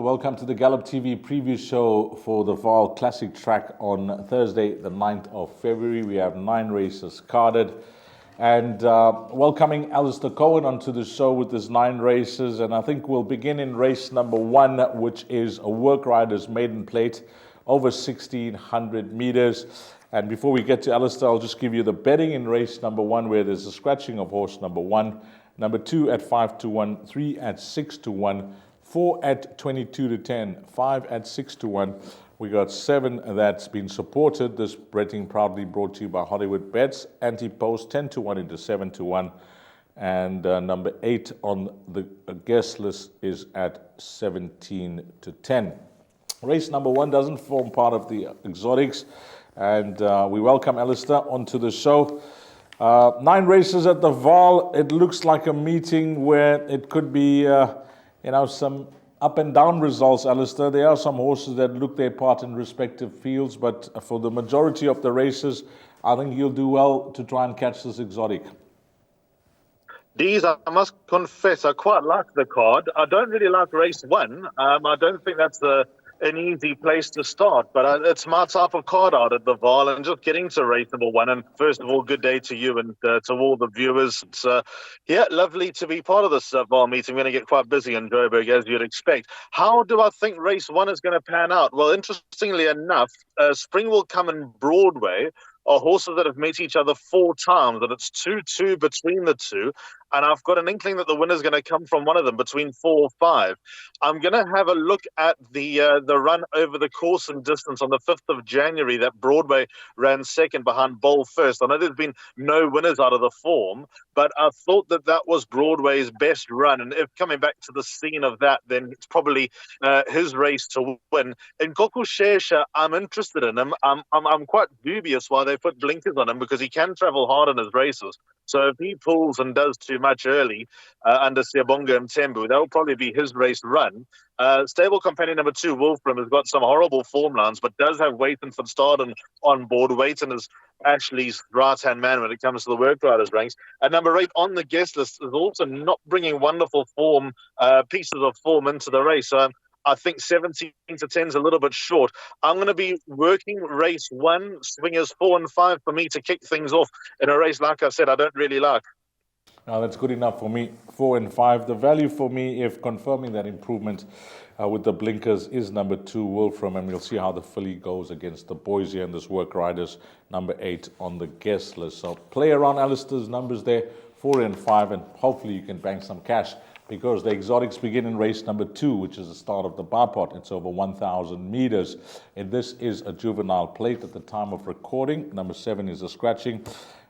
welcome to the Gallop TV Preview Show for the Vaal Classic Track on Thursday, the 9th of February. We have 9 races carded. And welcoming Alistair Cohen onto the show with his 9 races. And I think we'll begin in race number 1, which is a work rider's maiden plate over 1,600 meters. And before we get to Alistair, I'll just give you the betting in race number 1, where there's a scratching of horse number 1, number 2 at 5-1, 3 at 6-1, 4 at 22-10, 5 at 6-1. We got 7 that's been supported. This betting proudly brought to you by Hollywoodbets. Anti-post 10-1 into 7-1. And number 8 on the guest list is at 17-10. Race number 1 doesn't form part of the exotics. And we welcome Alistair onto the show. 9 races at the Vaal. It looks like a meeting where it could be, some up and down results, Alistair. There are some horses that look their part in respective fields, but for the majority of the races, I think you'll do well to try and catch this exotic. Dees, I must confess, I quite like the card. I don't really like race 1. I don't think that's an easy place to start, but it's my type of card out at the Vaal, and just getting to race number 1. And first of all, good day to you and to all the viewers. It's lovely to be part of this Vaal meeting. We're going to get quite busy in Joburg, as you'd expect. How do I think race 1 is going to pan out? Well, interestingly enough, Spring Will Come in Broadway are horses that have met each other 4 times, and it's 2-2 between the two. And I've got an inkling that the winner's going to come from one of them between 4 or 5. I'm going to have a look at the run over the course and distance on the 5th of January that Broadway ran second behind Vaal first. I know there's been no winners out of the form, but I thought that was Broadway's best run. And if coming back to the scene of that, then it's probably his race to win. In Kokushesha, I'm interested in him. I'm quite dubious why they put blinkers on him, because he can travel hard in his races. So if he pulls and does too much early under Siyabonga Mthembu, that will probably be his race run. Stable companion number 2, Wolfram, has got some horrible form lines, but does have Waiton van Staden on board. Waiton is Ashley's right-hand man when it comes to the work riders ranks. And number 8 on the guest list is also not bringing wonderful form, pieces of form into the race. I think 17-10 is a little bit short. I'm going to be working race 1, swingers 4 and 5 for me to kick things off in a race, like I said, I don't really like. Now, that's good enough for me, 4 and 5. The value for me, if confirming that improvement with the blinkers, is number 2, Wolfram, and we'll see how the filly goes against the boys here in this work riders, number 8 on the guest list. So play around Alistair's numbers there, 4 and 5, and hopefully you can bank some cash, because the exotics begin in race number 2, which is the start of the bar pot. It's over 1,000 meters. And this is a juvenile plate at the time of recording. Number 7 is a scratching.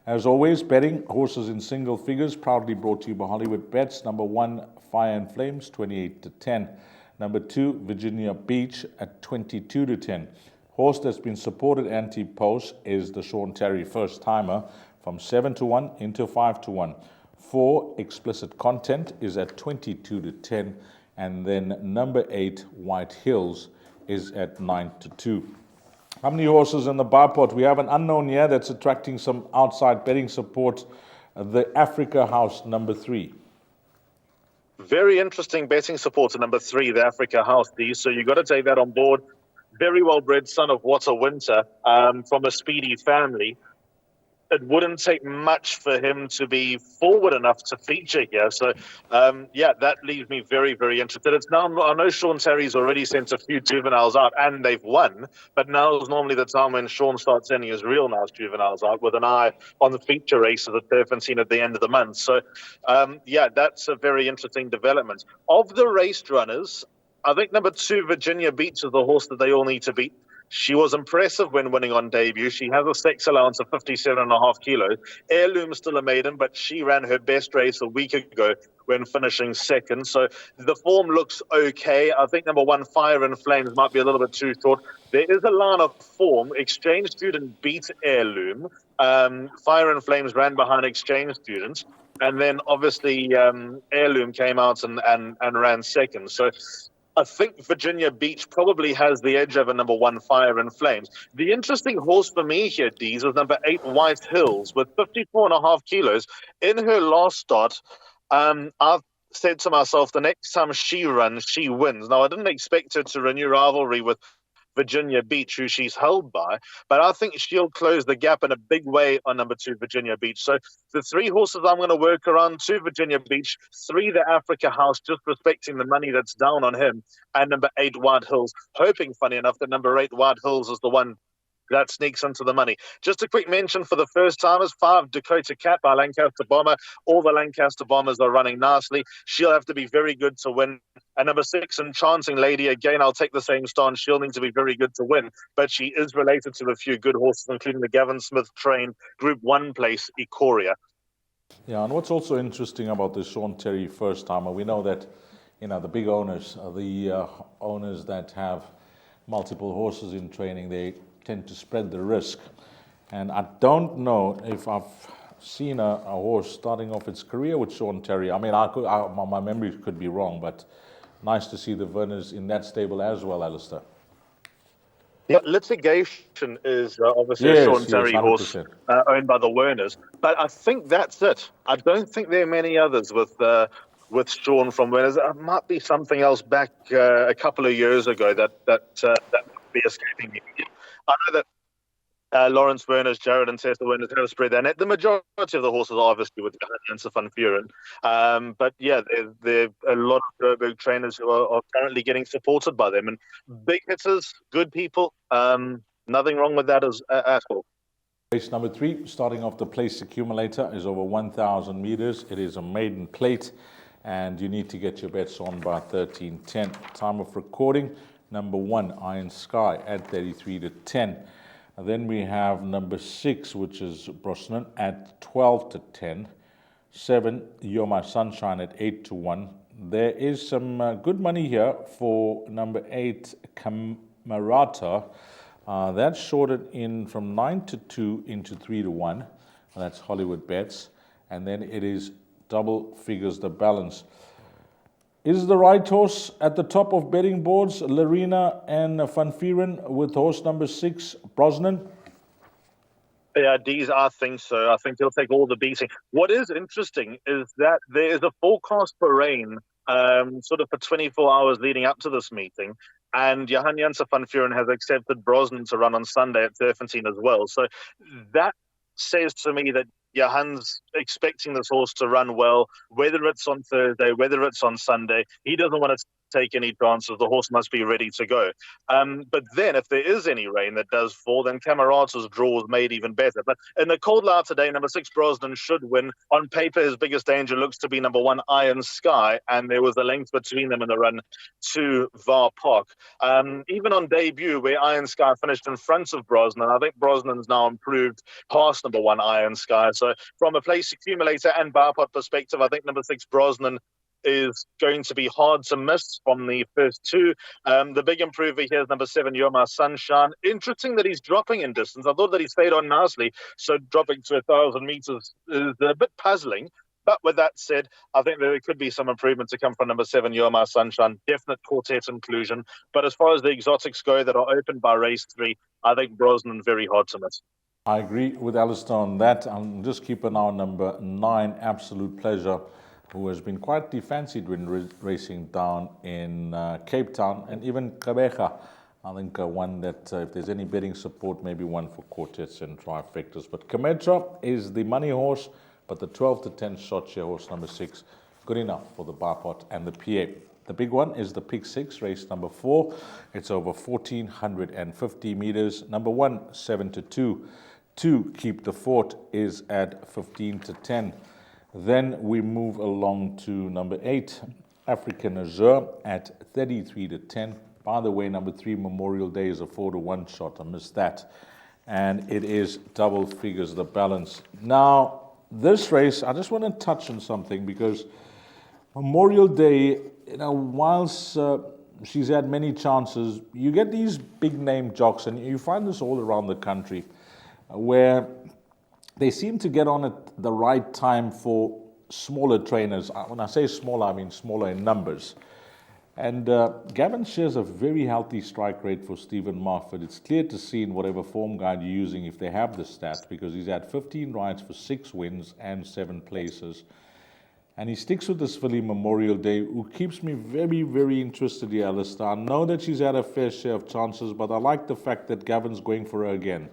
As always, betting horses in single figures, proudly brought to you by Hollywoodbets. Number 1, Fire and Flames, 28-10. Number 2, Virginia Beach at 22-10. Horse that's been supported anti-post is the Sean Terry first timer from 7-1 into 5-1. 4, Explicit Content, is at 22-10, and then number 8, White Hills, is at 9-2. How many horses in the bar pot? We have an unknown here that's attracting some outside betting support. The Africa House, number 3. Very interesting betting support to number 3, the Africa House, Dee. So you've got to take that on board. Very well-bred son of What a Winter, from a speedy family. It wouldn't take much for him to be forward enough to feature here. So, that leaves me very, very interested. It's now, I know Sean Terry's already sent a few juveniles out and they've won, but now is normally the time when Sean starts sending his real nice juveniles out with an eye on the feature races at Turfentine at the end of the month. So, that's a very interesting development. Of the race runners, I think number 2, Virginia Beach, is the horse that they all need to beat. She was impressive when winning on debut. She has a sex allowance of 57.5 kilos. Heirloom's still a maiden, but she ran her best race a week ago when finishing second. So the form looks okay. I think number 1, Fire and Flames, might be a little bit too short. There is a line of form. Exchange Student beat Heirloom. Fire and Flames ran behind Exchange Students. And then obviously Heirloom came out and ran second. So I think Virginia Beach probably has the edge over number 1, Fire and Flames. The interesting horse for me here, Dees, is number 8, White Hills, with 54.5 kilos. In her last start, I've said to myself, the next time she runs, she wins. Now, I didn't expect her to renew rivalry with Virginia Beach, who she's held by, but I think she'll close the gap in a big way on number 2, Virginia Beach. So the 3 horses I'm going to work around: 2, Virginia Beach; 3, the Africa House, just respecting the money that's down on him; and number 8, White Hills, hoping, funny enough, that number 8, White Hills, is the one that sneaks into the money. Just a quick mention for the first timers: 5, Dakota Cat by Lancaster Bomber. All the Lancaster Bombers are running nicely. She'll have to be very good to win. And number 6, Enchanting Lady, again, I'll take the same stance. She'll need to be very good to win, but she is related to a few good horses, including the Gavin Smith trained Group 1 place Ikoria. Yeah, and what's also interesting about the Sean Terry first timer, we know that, the big owners, the owners that have multiple horses in training, they tend to spread the risk. And I don't know if I've seen a horse starting off its career with Sean Terry. I mean, my memory could be wrong, but nice to see the Werners in that stable as well, Alistair. Yeah, Litigation is obviously a Sean Terry horse owned by the Werners, but I think that's it. I don't think there are many others with Sean from Werners. There might be something else back a couple of years ago that would be escaping me. I know that Lawrence Werner's, Jared and Tessa Werner's have spread their net. The majority of the horses are obviously with Janse van Vuren. But yeah, there are a lot of Joburg trainers who are currently getting supported by them. And big hitters, good people, nothing wrong with that at all. Race number 3, starting off the place accumulator, is over 1,000 meters. It is a maiden plate, and you need to get your bets on by 13:10. Time of recording: number 1, Iron Sky, at 33 to 10. And then we have number 6, which is Brosnan, at 12 to 10. 7, You're My Sunshine, at 8 to 1. There is some good money here for number 8, Camerata. That's shorted in from 9 to 2 into 3 to 1. That's Hollywoodbets. And then it is double figures the balance. Is the right horse at the top of betting boards, Larina and Van Vuren, with horse number 6, Brosnan? Yeah, Dees, I think so. I think he'll take all the beating. What is interesting is that there is a forecast for rain sort of for 24 hours leading up to this meeting. And Johan Janse van Vuren has accepted Brosnan to run on Sunday at Turfentine as well. So that says to me that Johan's expecting this horse to run well, whether it's on Thursday, whether it's on Sunday. He doesn't want to take any chances. The horse must be ready to go. But then if there is any rain that does fall, then Camerata's draw is made even better. But in the cold light today, number 6, Brosnan, should win. On paper, his biggest danger looks to be number 1, Iron Sky, and there was a length between them in the run to Vaal Park. Even on debut, where Iron Sky finished in front of Brosnan, I think Brosnan's now improved past number 1, Iron Sky. So from a place accumulator and bar pot perspective, I think number 6, Brosnan, is going to be hard to miss from the first 2. The big improver here is number 7, You're My Sunshine. Interesting that he's dropping in distance. I thought that he stayed on nicely, so dropping to 1,000 meters is a bit puzzling. But with that said, I think there could be some improvement to come from number 7, You're My Sunshine. Definite quartet inclusion. But as far as the exotics go that are opened by race 3, I think Brosnan very hard to miss. I agree with Alistair on that. I'll just keep an eye on number 9, Absolute Pleasure, who has been quite fancied when racing down in Cape Town, and even Gqeberha. I think one that if there's any betting support, maybe one for quartets and trifectas. But Cametra is the money horse, but the 12 to 10 shot share horse number 6, good enough for the bar pot and the PA. The big one is the Pick 6, race number 4. It's over 1,450 meters. Number 1, 7 to 2. 2, Keep the Fort, is at 15 to 10. Then we move along to number 8, African Azure, at 33 to 10. By the way, number 3, Memorial Day, is a 4 to 1 shot. I missed that. And it is double figures the balance. Now, this race, I just want to touch on something, because Memorial Day, whilst she's had many chances, you get these big name jocks, and you find this all around the country, where they seem to get on at the right time for smaller trainers. When I say smaller, I mean smaller in numbers. And Gavin shares a very healthy strike rate for Stephen Moffat. It's clear to see in whatever form guide you're using if they have the stats, because he's had 15 rides for 6 wins and 7 places. And he sticks with this filly Memorial Day, who keeps me very, very interested here, Alistair. I know that she's had a fair share of chances, but I like the fact that Gavin's going for her again.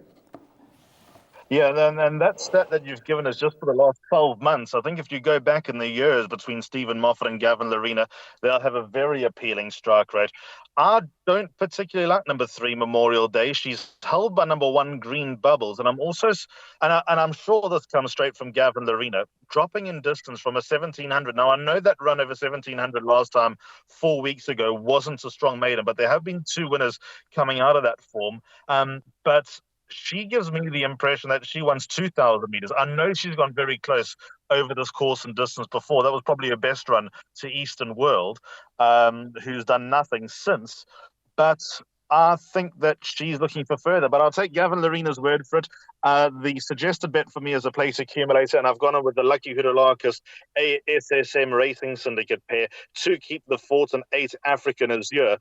Yeah, and that stat that you've given us just for the last 12 months. I think if you go back in the years between Stephen Moffat and Gavin Larena, they'll have a very appealing strike rate. I don't particularly like number 3, Memorial Day. She's held by number 1, Green Bubbles, and I'm sure this comes straight from Gavin Larena, dropping in distance from a 1700. Now I know that run over 1700 last time 4 weeks ago wasn't a strong maiden, but there have been 2 winners coming out of that form. But she gives me the impression that she wants 2,000 meters. I know she's gone very close over this course and distance before. That was probably her best run to Eastern World, who's done nothing since. But I think that she's looking for further. But I'll take Gavin Larena's word for it. The suggested bet for me is a place accumulator, and I've gone on with the Lucky Hudolakis ASSM Racing Syndicate pair to keep the fort and 8 African Azure.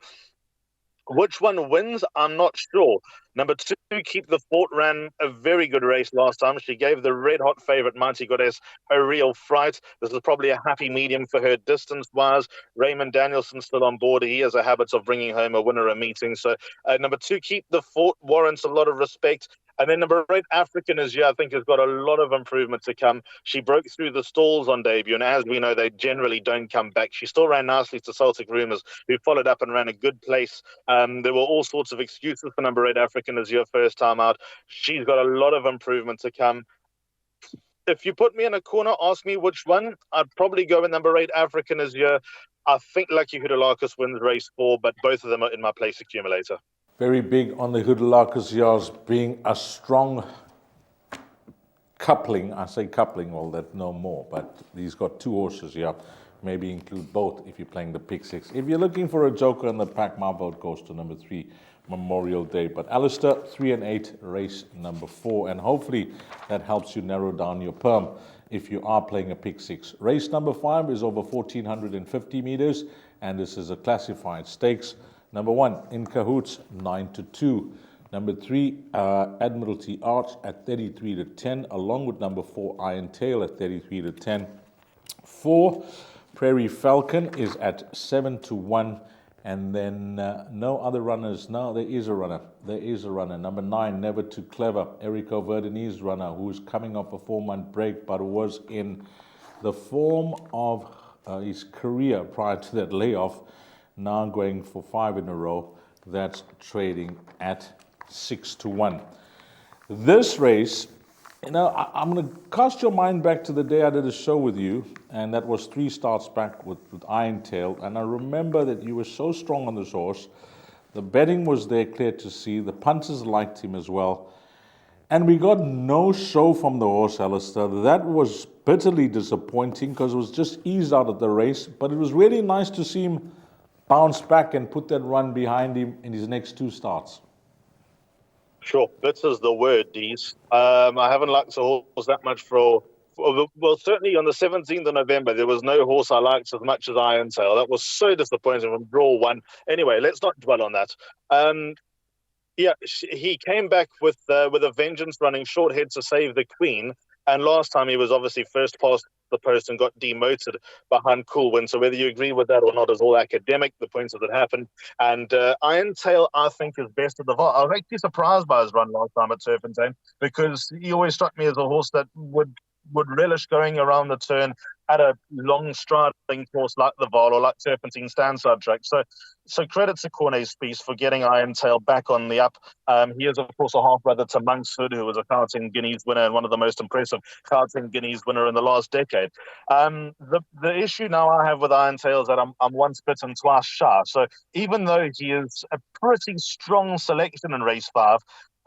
Which one wins? I'm not sure. Number 2, Keep the Fort, ran a very good race last time. She gave the red-hot favourite, Mighty Goddess, a real fright. This is probably a happy medium for her distance-wise. Raymond Danielson's still on board. He has a habit of bringing home a winner a meeting. So number 2, Keep the Fort, warrants a lot of respect. And then number 8, African Azure, I think has got a lot of improvement to come. She broke through the stalls on debut, and as we know, they generally don't come back. She still ran nicely to Celtic Rumours, who followed up and ran a good place. There were all sorts of excuses for number 8, African Azure, first time out. She's got a lot of improvement to come. If you put me in a corner, ask me which one, I'd probably go with number 8, African Azure. I think Lucky Hudolakis wins race 4, but both of them are in my place accumulator. Very big on the Hudolakis yards being a strong coupling. I say coupling, well, that no more, but he's got 2 horses here. Maybe include both if you're playing the pick 6. If you're looking for a joker in the pack, my vote goes to number 3, Memorial Day. But Alistair, 3 and 8, race number 4. And hopefully that helps you narrow down your perm if you are playing a pick 6. Race number 5 is over 1,450 meters, and this is a classified stakes. Number 1, In Cahoots, 9-2. Number 3, Admiralty Arch at 33-10, along with number 4, Iron Tail at 33-10. 4, Prairie Falcon is at 7-1. And then no other runners. No, there is a runner. There is a runner. Number 9, Never Too Clever, Erico Verdeni's runner, who's coming off a 4-month break, but was in the form of his career prior to that layoff. Now going for 5 in a row. That's trading at 6-1. This race, I'm going to cast your mind back to the day I did a show with you, and that was 3 starts back with Iron Tail. And I remember that you were so strong on this horse. The betting was there, clear to see. The punters liked him as well. And we got no show from the horse, Alistair. That was bitterly disappointing because it was just eased out of the race. But it was really nice to see him bounce back and put that run behind him in his next 2 starts. Sure, this is the word, Dees. I haven't liked the horse that much well, certainly on the 17th of November, there was no horse I liked as much as Iron Tail. That was so disappointing from draw 1. Anyway, let's not dwell on that. He came back with a vengeance, running short head to save the Queen. And last time he was obviously first past the post and got demoted behind Coolwin. So whether you agree with that or not is all academic, the points that happened. And Iron Tail, I think, is best of the Vaal. I was actually surprised by his run last time at Turpentine, because he always struck me as a horse that would relish going around the turn at a long striding course like the Vaal or like Turpentine Standside track. So credit to Cornet Spies for getting Iron Tail back on the up. He is, of course, a half-brother to Monkshood, who was a Karting Guineas winner and one of the most impressive Karting Guineas winner in the last decade. The issue now I have with Iron Tail is that I'm once bitten, twice shy. So even though he is a pretty strong selection in race 5,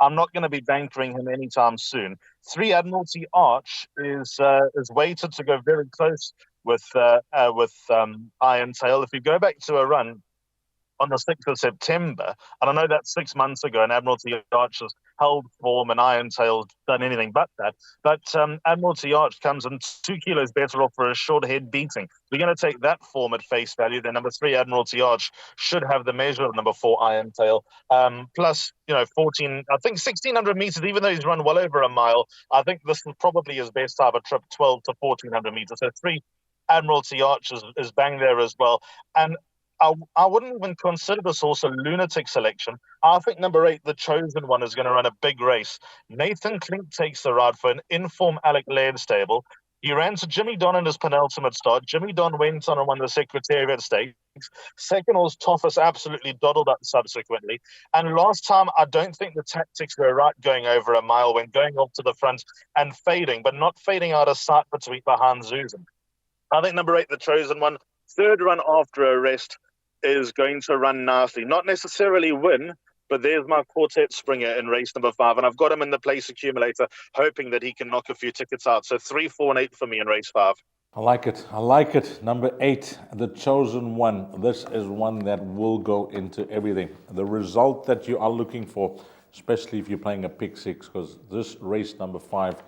I'm not going to be bankering him anytime soon. 3, Admiralty Arch is weighted to go very close with Iron Tail. If you go back to a run on the 6th of September, and I know that's 6 months ago, and Admiralty Arch has held form and Iron Tail's done anything but that. But Admiralty Arch comes in 2 kilos better off for a short head beating. We're going to take that form at face value. Then number 3, Admiralty Arch, should have the measure of number 4, Iron Tail. Plus, 1,600 meters, even though he's run well over a mile, I think this is probably his best type of trip, 12 to 1,400 meters. So 3 Admiralty Arch is bang there as well. And I wouldn't even consider this horse a lunatic selection. I think number 8, The Chosen One, is going to run a big race. Nathan Klink takes the ride for an informed Alec Laird stable. He ran to Jimmy Don in his penultimate start. Jimmy Don went on and won the Secretariat Stakes. Second horse, Toffus, absolutely doddled up subsequently. And last time, I don't think the tactics were right going over a mile when going off to the front and fading, but not fading out of sight behind Zusen. I think number 8, The Chosen One, third run after a rest, is going to run nicely. Not necessarily win, but there's my quartet springer in race number 5, and I've got him in the place accumulator, hoping that he can knock a few tickets out. So 3, 4, and 8 for me in race 5. I like it. Number 8, The Chosen One. This is one that will go into everything. The result that you are looking for, especially if you're playing a pick 6, because this race number 5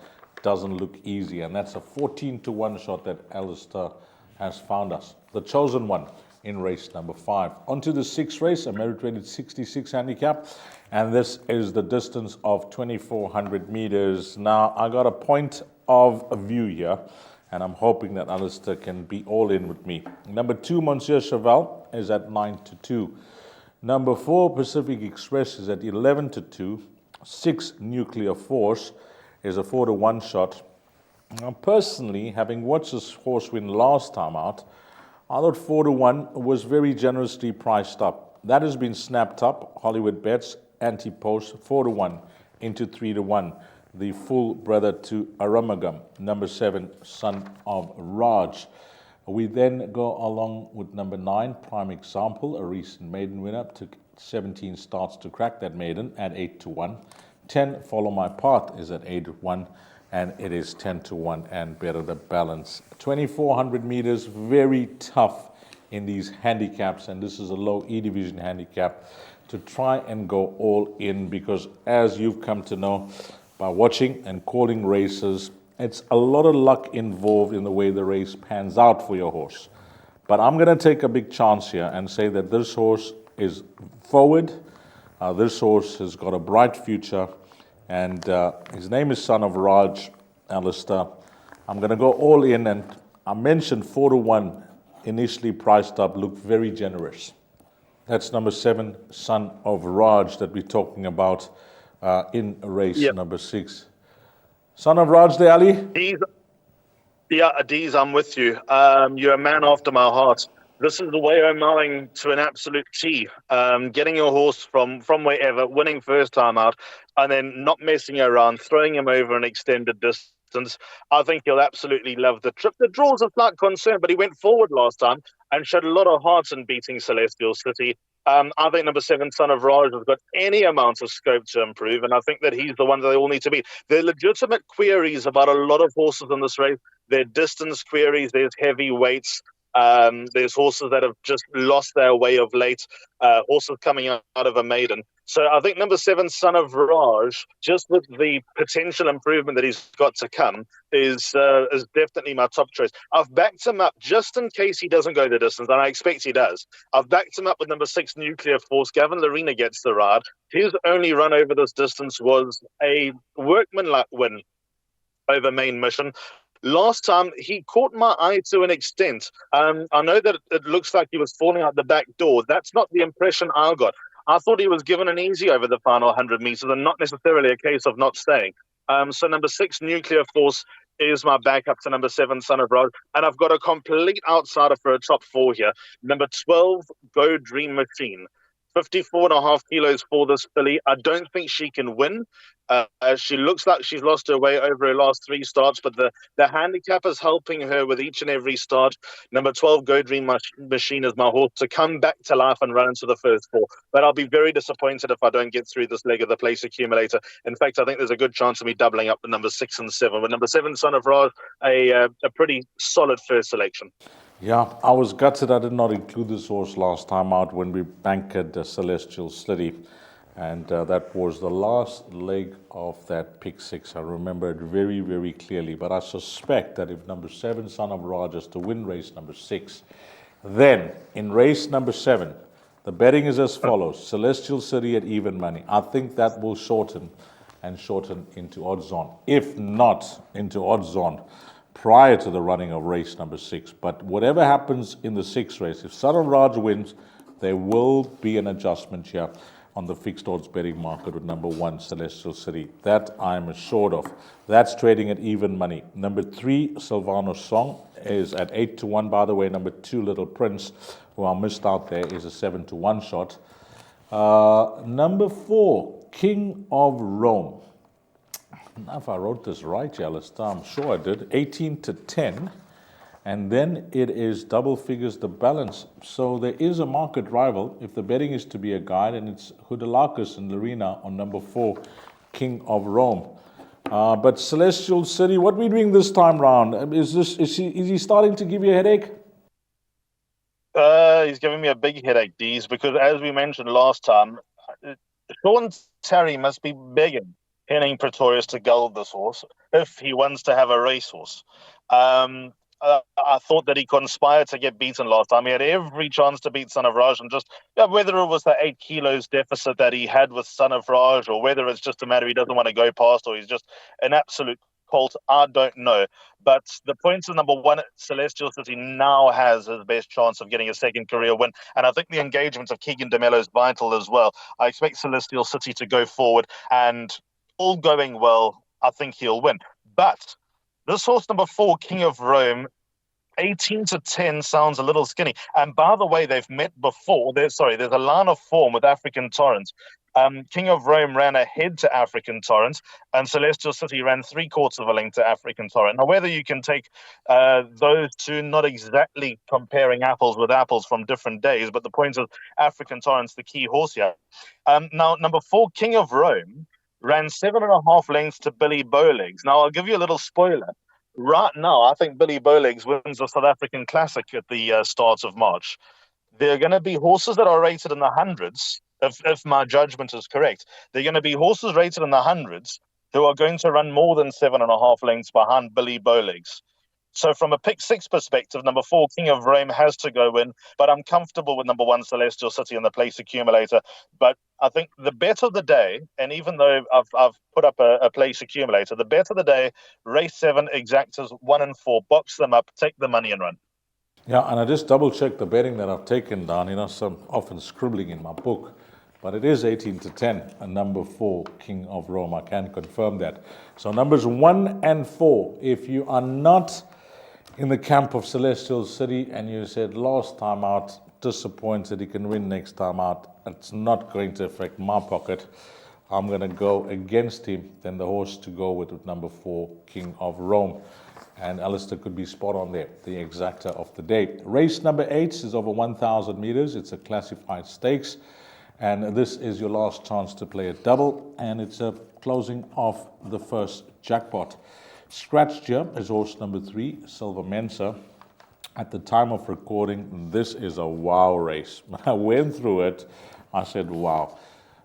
doesn't look easy, and that's a 14-1 shot that Alistair has found us. The Chosen One in race number 5. On to the 6th race, a merit-rated 66 handicap, and this is the distance of 2,400 meters. Now, I got a point of view here, and I'm hoping that Alistair can be all in with me. Number 2, MONSIEUR CHEVELLE, is at 9-2. Number 4, Pacific Express, is at 11-2. 6, Nuclear Force, is a 4-1 shot. Now, personally, having watched this horse win last time out, I thought 4-1 was very generously priced up. That has been snapped up. Hollywoodbets anti-post 4-1 into 3-1. The full brother to Aramagam, number 7, Son of Raj. We then go along with number 9, Prime Example, a recent maiden winner. Took 17 starts to crack that maiden at 8-1. 10, Follow My Path, is at 8-1. And it is 10-1 and better the balance. 2,400 meters, very tough in these handicaps, and this is a low E division handicap, to try and go all in, because as you've come to know by watching and calling races, it's a lot of luck involved in the way the race pans out for your horse. But I'm going to take a big chance here and say that this horse is forward. This horse has got a bright future. And his name is Son of Raj, Alistair. I'm going to go all in, and I mentioned 4-1, initially priced up, looked very generous. That's number 7, Son of Raj, that we're talking about in race number 6. Son of Raj, there, Ali? Adiz, I'm with you. You're a man after my heart. This is the way I'm mowing to an absolute T. Getting your horse from wherever, winning first time out, and then not messing around, throwing him over an extended distance. I think he'll absolutely love the trip. The draw's a slight concern, but he went forward last time and showed a lot of heart in beating Celestial City. I think number 7, Son of Raj, has got any amount of scope to improve, and I think that he's the one that they all need to beat. There are legitimate queries about a lot of horses in this race. There are distance queries, there's heavy weights. There's horses that have just lost their way of late, horses coming out of a maiden. So I think number 7, Son of Raj, just with the potential improvement that he's got to come, is definitely my top choice. I've backed him up just in case he doesn't go the distance, and I expect he does. I've backed him up with number 6, Nuclear Force. Gavin Larena gets the ride. His only run over this distance was a workmanlike win over Main Mission. Last time, he caught my eye to an extent. I know that it looks like he was falling out the back door. That's not the impression I got. I thought he was given an easy over the final 100 meters and not necessarily a case of not staying. So number 6, Nuclear Force, is my backup to number 7, Son of Raj. And I've got a complete outsider for a top 4 here. Number 12, Go Dream Machine. 54.5 kilos for this filly. I don't think she can win. She looks like she's lost her way over her last 3 starts, but the handicap is helping her with each and every start. Number 12, Go Dream Machine, is my horse to come back to life and run into the first 4. But I'll be very disappointed if I don't get through this leg of the place accumulator. In fact, I think there's a good chance of me doubling up the number 6 and 7. But number 7, Son of Raj, a pretty solid first selection. Yeah, I was gutted I did not include this horse last time out when we bankered Celestial City. And that was the last leg of that pick 6. I remember it very, very clearly. But I suspect that if number 7, Son of Raj, is to win race number 6, then in race number 7, the betting is as follows. Celestial City at even money. I think that will shorten into odds on. If not into odds on, prior to the running of race number 6. But whatever happens in the 6th race, if Son of Raj wins, there will be an adjustment here on the fixed odds betting market with number 1, Celestial City. That I'm assured of. That's trading at even money. Number 3, Silvano Song, is at 8-1. By the way, number 2, Little Prince, who I missed out there, is a 7-1 shot. Number 4, King of Rome. Now, if I wrote this right, Alistair, I'm sure I did. 18-10. And then it is double figures the balance. So there is a market rival, if the betting is to be a guide, and it's Hudalakis and Lorena on number 4, King of Rome. But Celestial City, what are we doing this time round? Is he starting to give you a headache? He's giving me a big headache, Dees, because as we mentioned last time, Sean Terry must be begging Henning Pretorius to gull this horse if he wants to have a racehorse. I thought that he conspired to get beaten last time. He had every chance to beat Son of Raj, and just whether it was the 8 kilos deficit that he had with Son of Raj, or whether it's just a matter he doesn't want to go past, or he's just an absolute colt, I don't know. But the points of number 1, Celestial City, now has his best chance of getting a second career win, and I think the engagement of Keegan DeMello is vital as well. I expect Celestial City to go forward, and all going well, I think he'll win. But this horse number 4, King of Rome, 18-10 sounds a little skinny. And by the way, they've met before. There's a line of form with African Torrent. King of Rome ran ahead to African Torrent, and Celestial City ran 3/4 of a length to African Torrent. Now, whether you can take those two, not exactly comparing apples with apples from different days, but the point is African Torrent's the key horse here. Now, number 4, King of Rome, ran 7.5 lengths to Billy Bowlegs. Now, I'll give you a little spoiler. Right now, I think Billy Bowlegs wins the South African Classic at the start of March. There are going to be horses that are rated in the hundreds, if my judgment is correct. They're going to be horses rated in the hundreds who are going to run more than 7.5 lengths behind Billy Bowlegs. So from a pick 6 perspective, number 4, King of Rome, has to go in, but I'm comfortable with number 1, Celestial City, in the place accumulator. But I think the bet of the day, and even though I've put up a place accumulator, the bet of the day, race 7, exactas 1 and 4, box them up, take the money and run. Yeah, and I just double-checked the betting that I've taken down. Some often scribbling in my book. But it is 18-10, and number 4, King of Rome. I can confirm that. So numbers 1 and 4, if you are not in the camp of Celestial City and you said last time out, disappointed he can win next time out, it's not going to affect my pocket, I'm going to go against him, then the horse to go with number 4, King of Rome. And Alistair could be spot on there, the exacta of the day. Race number 8 is over 1,000 meters. It's a classified stakes. And this is your last chance to play a double. And it's a closing of the first jackpot. Scratched here is horse number 3, Silver Mensa. At the time of recording, this is a wow race. When I went through it, I said, wow,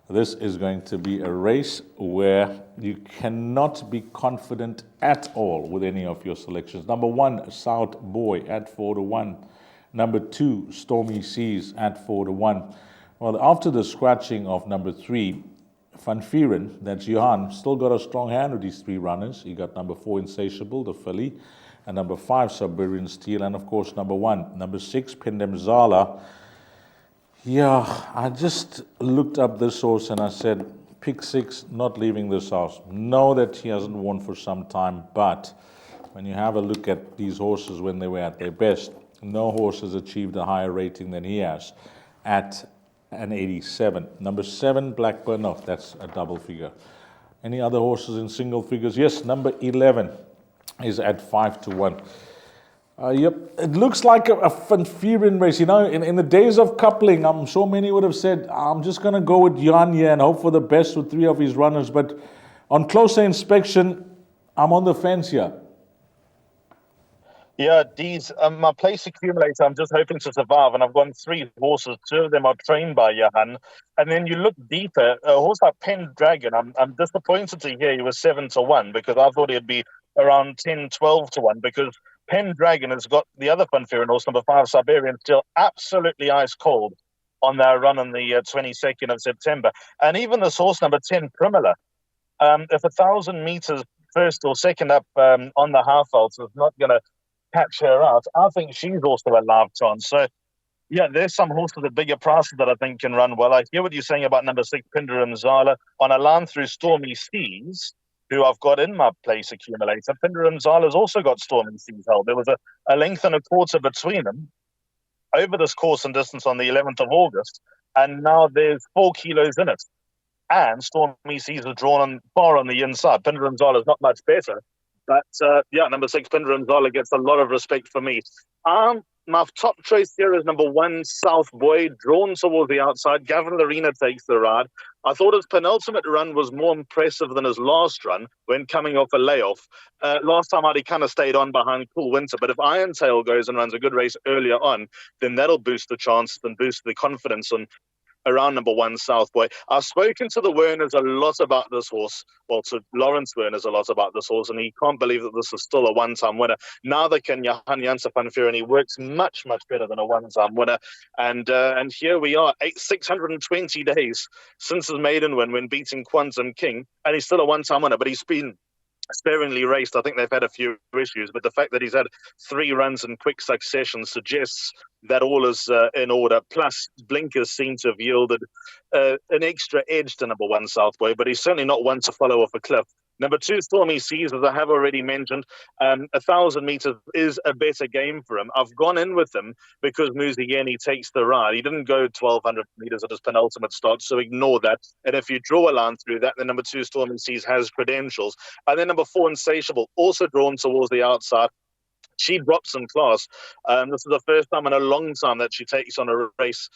this is going to be a race where you cannot be confident at all with any of your selections. Number 1, South Boy at 4-1. Number 2, Stormy Seas at 4-1. Well, after the scratching of number 3, Van Vieren, that's Johan, still got a strong hand with these 3 runners. He got number 4, Insatiable, the filly, and number 5, Siberian Steel, and of course number 1. Number 6, Pendemzala. Yeah, I just looked up this horse and I said, pick 6, not leaving this house. Know that he hasn't won for some time, but when you have a look at these horses when they were at their best, no horse has achieved a higher rating than he has at an 87. Number 7, Blackburn, no, that's a double figure. Any other horses in single figures? Yes, number 11 is at 5-1. Yep, it looks like a Van Vieren race. In the days of coupling, I'm sure many would have said, I'm just going to go with Jan here and hope for the best with 3 of his runners. But on closer inspection, I'm on the fence here. Yeah, Dees, my place accumulator, I'm just hoping to survive, and I've gone 3 horses. 2 of them are trained by Johan. And then you look deeper, a horse like Pendragon, I'm disappointed to hear he was 7-1, because I thought he'd be around 10-12-1, because Pendragon has got the other Van Vieren horse, number 5, Siberian Steel, absolutely ice cold on their run on the 22nd of September. And even this horse, number 10, Primula, if 1,000 meters first or second up on the half vault is not going to catch her out. I think she's also a live chance. So, yeah, there's some horses at bigger prices that I think can run well. I hear what you're saying about number 6, Pinderim Zala, on a line through Stormy Seas, who I've got in my place accumulator. Pinderim Zala's also got Stormy Seas held. There was a length and a quarter between them over this course and distance on the 11th of August, and now there's 4 kilos in it. And Stormy Seas are drawn far on the inside. Pinderim Zala is not much better. But, number 6, Pinderim Zala gets a lot of respect for me. My top choice here is number 1, South Boy, drawn towards the outside. Gavin Larena takes the ride. I thought his penultimate run was more impressive than his last run when coming off a layoff. Last time out, he kind of stayed on behind Cool Winter. But if Irontail goes and runs a good race earlier on, then that'll boost the chances and boost the confidence around number 1, South Boy. I've spoken to the Werners a lot about this horse. Well, to Lawrence Werners a lot about this horse, and he can't believe that this is still a one-time winner. Neither can Johan Janse van Vuur, and he works much, much better than a one-time winner. And here we are, 620 days since his maiden win when beating Quantum King, and he's still a one-time winner, but he's been sparingly raced. I think they've had a few issues, but the fact that he's had 3 runs in quick succession suggests that all is in order. Plus, blinkers seem to have yielded an extra edge to number 1, Southway, but he's certainly not one to follow off a cliff. Number 2, Stormy Seas, as I have already mentioned, 1,000 meters is a better game for him. I've gone in with him because Muzieni takes the ride. He didn't go 1,200 meters at his penultimate start, so ignore that. And if you draw a line through that, then number 2, Stormy Seas, has credentials. And then number 4, Insatiable, also drawn towards the outside. She drops in class. This is the first time in a long time that she takes on a race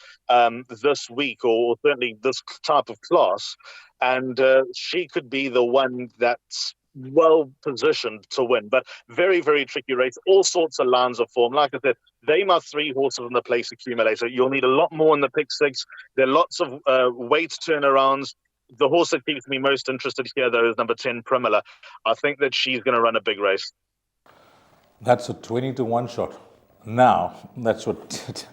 this week, or certainly this type of class. And she could be the one that's well positioned to win. But very, very tricky race. All sorts of lines of form. Like I said, they are 3 horses in the place accumulator. You'll need a lot more in the pick 6. There are lots of weight turnarounds. The horse that keeps me most interested here, though, is number 10, Primula. I think that she's going to run a big race. That's a 20-1 shot. Now, that's what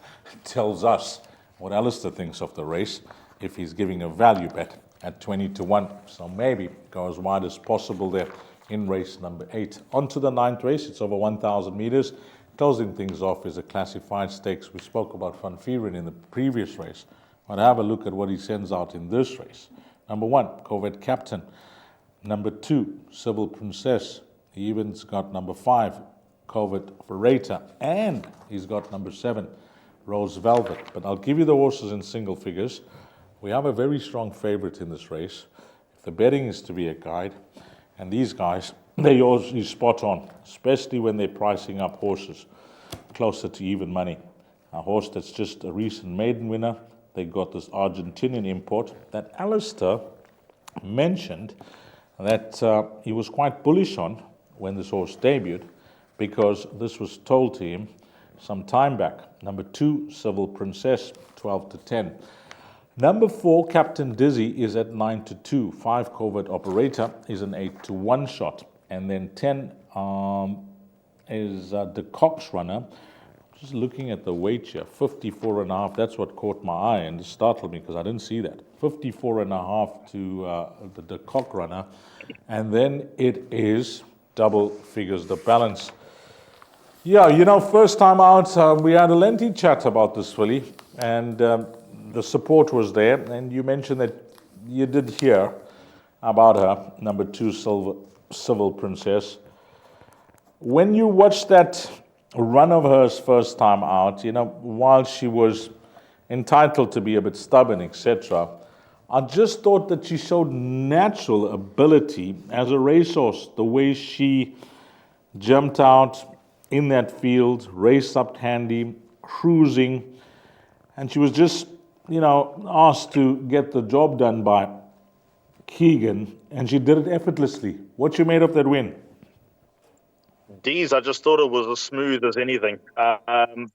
tells us what Alistair thinks of the race if he's giving a value bet at 20-1. So maybe go as wide as possible there in race number 8. On to the 9th race. It's over 1,000 meters. Closing things off is a classified stakes. We spoke about Van Vuuren in the previous race. But have a look at what he sends out in this race. Number 1, Corvette Captain. Number 2, Civil Princess. He even's got number 5, Corvette Operator, and he's got number 7, Rose Velvet. But I'll give you the horses in single figures. We have a very strong favorite in this race. If the betting is to be a guide, and these guys, they usually spot on, especially when they're pricing up horses closer to even money. A horse that's just a recent maiden winner. They got this Argentinian import that Alistair mentioned that he was quite bullish on when this horse debuted, because this was told to him some time back. Number 2, Civil Princess, 12-10. Number 4, Captain Dizzy, is at 9-2. 5, Covert Operator, is an 8-1 shot. And then 10 is the Cox Runner. Just looking at the weight here, 54.5. That's what caught my eye and it startled me because I didn't see that. 54.5 to the Cock Runner. And then it is double figures, the balance. Yeah, first time out, we had a lengthy chat about this filly, and the support was there. And you mentioned that you did hear about her, number 2, Civil Princess. When you watched that run of hers first time out, while she was entitled to be a bit stubborn, etc., I just thought that she showed natural ability as a racehorse, the way she jumped out in that field, raced up handy, cruising, and she was just, asked to get the job done by Keegan, and she did it effortlessly. What you made of that win? Dees, I just thought it was as smooth as anything.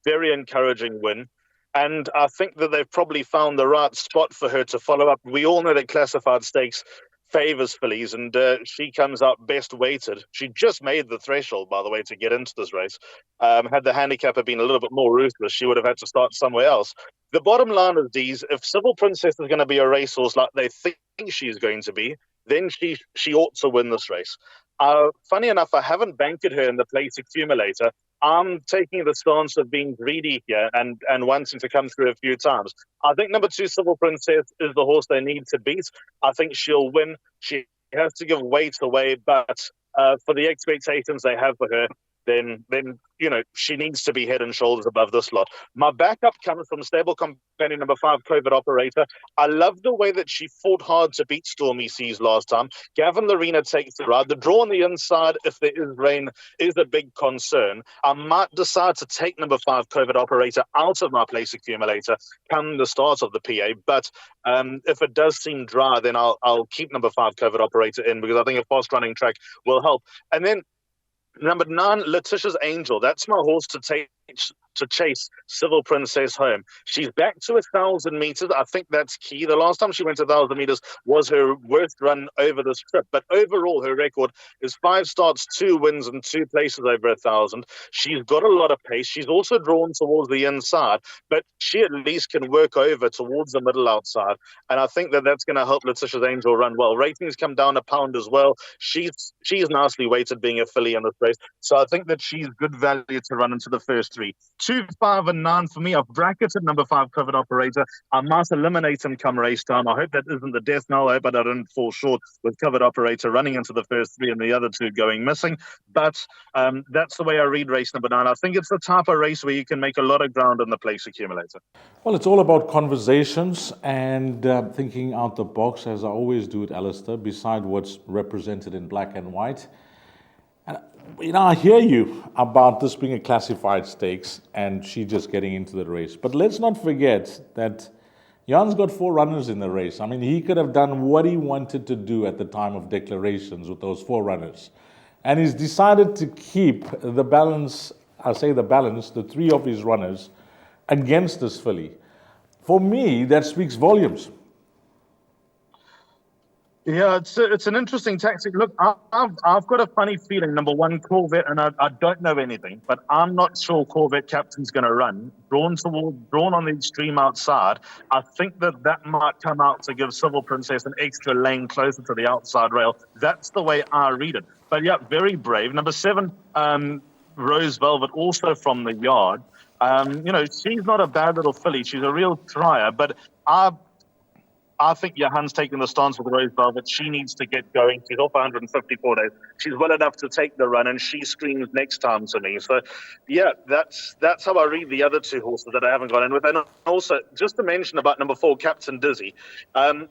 Very encouraging win. And I think that they've probably found the right spot for her to follow up. We all know that classified stakes favours fillies, and she comes out best weighted. She just made the threshold, by the way, to get into this race. Had the handicapper been a little bit more ruthless, she would have had to start somewhere else. The bottom line is, Dees, if Civil Princess is going to be a racehorse like they think she's going to be, then she ought to win this race. Funny enough, I haven't banked her in the place accumulator. I'm taking the stance of being greedy here and wanting to come through a few times. I think number 2, Civil Princess, is the horse they need to beat. I think she'll win. She has to give weight away, but for the expectations they have for her, then she needs to be head and shoulders above this lot. My backup comes from stable companion number 5, COVID Operator. I love the way that she fought hard to beat Stormy Seas last time. Gavin Larena takes the ride. The draw on the inside, if there is rain, is a big concern. I might decide to take number 5, COVID Operator, out of my place accumulator come the start of the PA. But if it does seem dry, then I'll keep number 5, COVID Operator in, because I think a fast running track will help. And then number 9, Letitia's Angel. That's my horse to chase Civil Princess home. She's back to 1,000 meters. I think that's key. The last time she went 1,000 meters was her worst run over this trip. But overall, her record is 5 starts, 2 wins, and 2 places over 1,000. She's got a lot of pace. She's also drawn towards the inside, but she at least can work over towards the middle outside. And I think that's going to help Letitia's Angel run well. Ratings come down a pound as well. She's nicely weighted being a filly in this race. So I think that she's good value to run into the first 3. 2, 5, and 9 for me. I've bracketed number 5, Covered Operator. I must eliminate him come race time. I hope that isn't the death knell. I hope I don't fall short with Covered Operator running into the first 3 and the other 2 going missing. But that's the way I read race number 9. I think it's the type of race where you can make a lot of ground in the place accumulator. Well, it's all about conversations and thinking out the box, as I always do at Alistair, beside what's represented in black and white. And I hear you about this being a classified stakes and she just getting into the race. But let's not forget that Jan's got 4 runners in the race. I mean, he could have done what he wanted to do at the time of declarations with those 4 runners. And he's decided to keep the balance, the 3 of his runners against this filly. For me, that speaks volumes. Yeah, it's an interesting tactic. Look, I've got a funny feeling. Number 1, Corvette, and I don't know anything, but I'm not sure Corvette Captain's going to run. Drawn on the extreme outside. I think that might come out to give Civil Princess an extra lane closer to the outside rail. That's the way I read it. But yeah, very brave. Number 7, Rose Velvet, also from the yard. She's not a bad little filly. She's a real trier, but I think Johan's taking the stance with Rose Velvet. She needs to get going. She's off 154 days. She's well enough to take the run, and she screams next time to me. So, yeah, that's how I read the other 2 horses that I haven't gone in with. And also, just to mention about number 4, Captain Dizzy,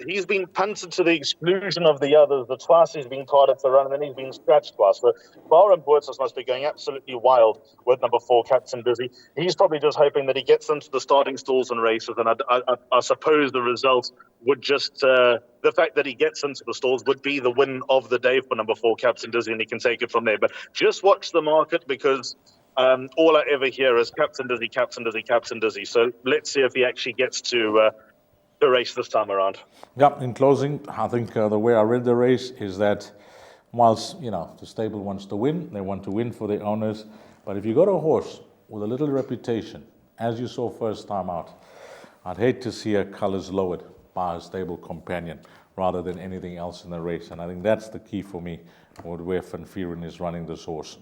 he's been punted to the exclusion of the others. The twice he's been carded to run, and then he's been scratched twice. So, Vaal and Boertjes must be going absolutely wild with number 4, Captain Dizzy. He's probably just hoping that he gets into the starting stalls and races, and I suppose the result would just the fact that he gets into the stalls would be the win of the day for number 4, Captain Dizzy, and he can take it from there. But just watch the market, because all I ever hear is Captain Dizzy, Captain Dizzy, Captain Dizzy. So let's see if he actually gets to the race this time around. Yeah, in closing, I think the way I read the race is that whilst, the stable wants to win, they want to win for their owners. But if you got a horse with a little reputation, as you saw first time out, I'd hate to see her colours lowered by a stable companion rather than anything else in the race. And I think that's the key for me, where Van Vieren is running this horse.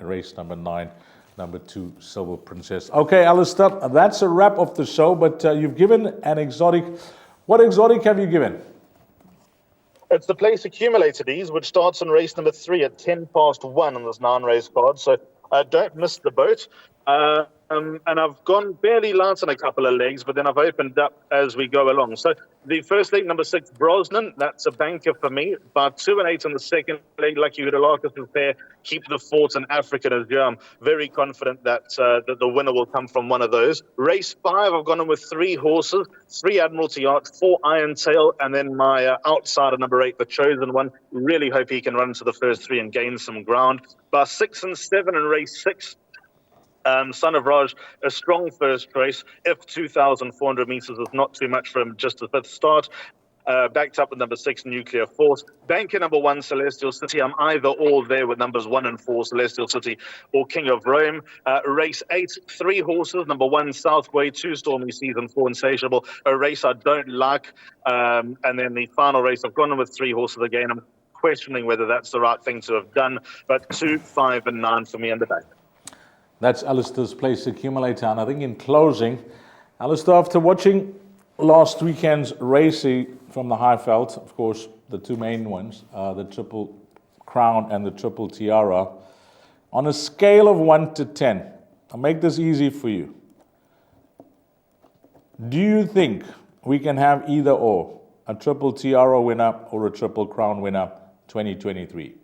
Race number 9, number 2, Silver Princess. Okay, Alistair, that's a wrap of the show, but you've given an exotic. What exotic have you given? It's the place accumulator, which starts in race number 3 at 1:10 on this 9-race card. So don't miss the boat. And I've gone barely light on a couple of legs, but then I've opened up as we go along. So the first leg, number 6, Brosnan, that's a banker for me. About 2 and 8 on the second leg, Lucky Hudalakis pair, keep the fort in Africa as well. I'm very confident that the winner will come from one of those. Race 5, I've gone in with 3 horses, 3 Admiralty Arch, 4 Iron Tail, and then my outsider, number 8, the chosen one. Really hope he can run into the first 3 and gain some ground. Bar 6 and 7 in race 6. Son of Raj, a strong first race. If 2,400 meters is not too much for him, just a 5th start. Backed up with number 6, Nuclear Force. Banker number 1, Celestial City. I'm either all there with numbers 1 and 4, Celestial City, or King of Rome. Race 8, 3 horses. Number 1, Southway, 2, Stormy Seas, and 4, Insatiable. A race I don't like. And then the final race, I've gone in with 3 horses again. I'm questioning whether that's the right thing to have done. But 2, 5, and 9 for me in the back. That's Alistair's place accumulator. And I think in closing, Alistair, after watching last weekend's racing from the Highveld, of course, the two main ones, the Triple Crown and the Triple Tiara, on a scale of 1 to 10, I'll make this easy for you. Do you think we can have either or, a Triple Tiara winner or a Triple Crown winner 2023?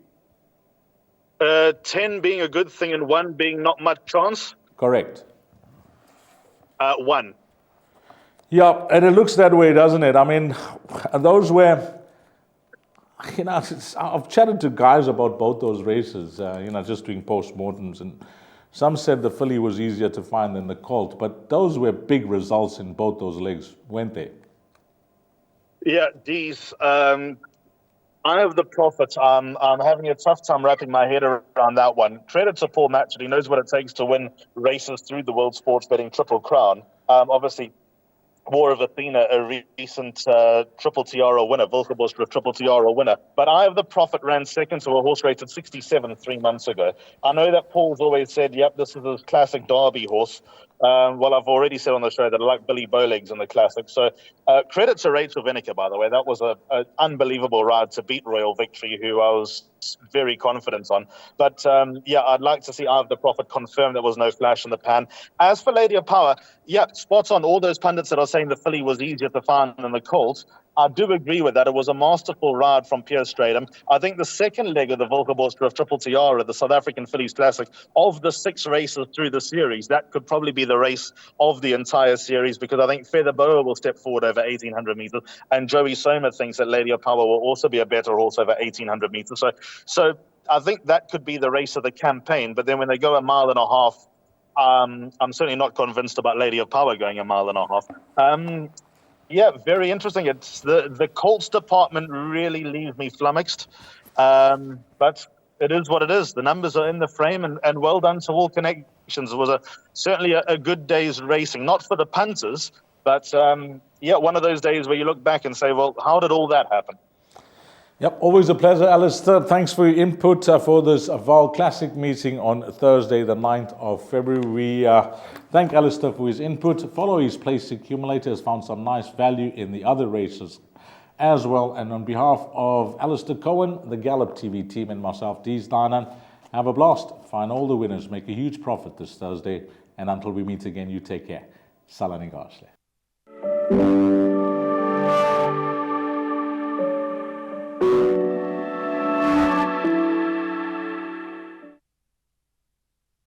10 being a good thing and 1 being not much chance? Correct. 1. Yeah, and it looks that way, doesn't it? I mean, those were, I've chatted to guys about both those races, just doing post-mortems, and some said the filly was easier to find than the colt, but those were big results in both those legs, weren't they? Yeah, Dees, I have the Prophet. I'm having a tough time wrapping my head around that one. Credit to Paul Matchett. He knows what it takes to win races through the World Sports Betting Triple Crown. Obviously, War of Athena, a recent Triple Tiara winner, Wilgeborst a Triple Tiara winner. But I have the Prophet ran second to a horse rated 67 3 months ago. I know that Paul's always said, yep, this is a classic Derby horse. Well, I've already said on the show that I like Billy Bowlegs in the classic. So credit to Rachel Vinegar, by the way. That was an unbelievable ride to beat Royal Victory, who I was very confident on. But I'd like to see I have the Prophet confirm there was no flash in the pan. As for Lady of Power, spot on. All those pundits that are saying the filly was easier to find than the colt, I do agree with that. It was a masterful ride from Pierre Stratum. I think the second leg of the Wilgeborst of Triple Tiara, the South African Fillies Classic, of the 6 races through the series, that could probably be the race of the entire series, because I think Feather Boa will step forward over 1,800 meters, and Joey Soma thinks that Lady of Power will also be a better horse over 1,800 meters. So I think that could be the race of the campaign. But then when they go a mile and a half, I'm certainly not convinced about Lady of Power going a mile and a half. Very interesting. It's the Colts department really leaves me flummoxed. But it is what it is. The numbers are in the frame, and well done to all connections. It was certainly a good day's racing, not for the punters, but one of those days where you look back and say, well, how did all that happen? Yep, always a pleasure, Alistair. Thanks for your input for this Vaal Classic meeting on Thursday, the 9th of February. We thank Alistair for his input. Follow his place accumulator, has found some nice value in the other races as well. And on behalf of Alistair Cohen, the Gallop TV team, and myself, Dees Dynan, have a blast. Find all the winners, make a huge profit this Thursday. And until we meet again, you take care. Salani Gashle.